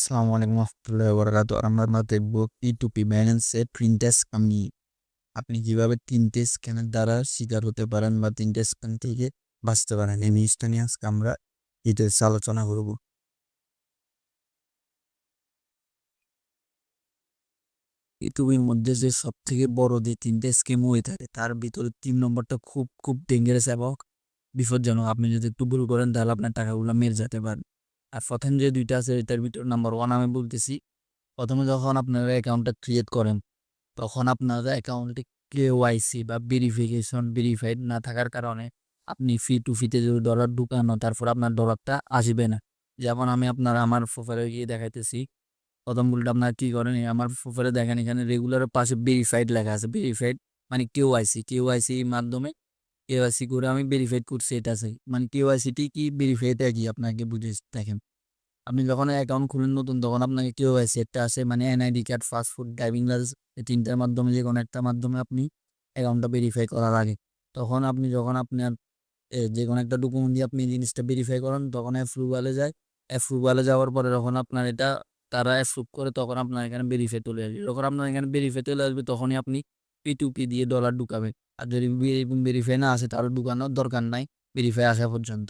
আসসালামু আলাইকুম রহমতুল্লাহি ওয়া বারাকাতুহু। আমরা দেখবো P2P ব্যালেন্সে প্রিন্টার স্ক্যাম নিয়ে। আপনি কিভাবে ৩টে স্ক্যামের দ্বারা শিকার হতে পারেন বা ৩টে স্ক্যাম থেকে বাঁচতে পারেন। এই জিনিসটা নিয়ে আজকে আমরা ডিটেইলসে আলোচনা করব। P2Pর মধ্যে যে সবথেকে বড় যে ৩টে স্ক্যাম হয়ে থাকে তার ভিতরে ৩ নম্বরটা খুব ডেঞ্জারাস এবং বিপজ্জনক। আপনি যদি একটু ভুল করেন তাহলে আপনার টাকাগুলো মেরে যেতে পারে। আর প্রথম যে ২টা আছে এটার ভিতরে নাম্বার 1 আমি বলতেছি। প্রথমে যখন আপনারা অ্যাকাউন্টটা ক্রিয়েট করেন তখন আপনারা অ্যাকাউন্টে কেওয়াইসি বা ভেরিফাইড না থাকার কারণে আপনি ফি টু ফিতে যদি ডলার ঢুকানো তারপর আপনার ডলারটা আসবে না। যেমন আমি আমার প্রোফাইলে গিয়ে দেখাইতেছি। প্রথম ভুলটা আপনারা কি করেন, আমার প্রোফাইলে দেখেন এখানে রেগুলারের পাশে ভেরিফাইড লেখা আছে। ভেরিফাইড মানে কেওয়াইসি মাধ্যমে কেওয়াইসি করে আমি ভেরিফাইড করছি, এটা আছে। মানে কেওয়াইসিটি কি ভেরিফাইড কি আপনাকে বুঝে দেখেন। আপনি যখন অ্যাকাউন্ট খুলেন নতুন তখন আপনাকে কেওয়াইসি একটা আসে, মানে NID card, passport, driving licence, এই ৩টার মাধ্যমে যে কোনো একটা মাধ্যমে আপনি অ্যাকাউন্টটা ভেরিফাই করার আগে তখন আপনি যখন আপনার যে কোনো একটা ডকুমেন্ট দিয়ে আপনি জিনিসটা ভেরিফাই করেন তখন অ্যাপ্রুভালে যায়। অ্যাপ্রুভালে যাওয়ার পরে যখন আপনার এটা তারা অ্যাপ্রুভ করে তখন আপনার এখানে ভেরিফাই চলে আসবে। যখন আপনার এখানে ভেরিফাই চলে আসবে তখনই আপনি P2P দিয়ে ডলার ঢুকাবেন। আর যদি ভেরিফাই না আসে তাহলে ঢুকানোর দরকার নাই ভেরিফাই আসা পর্যন্ত।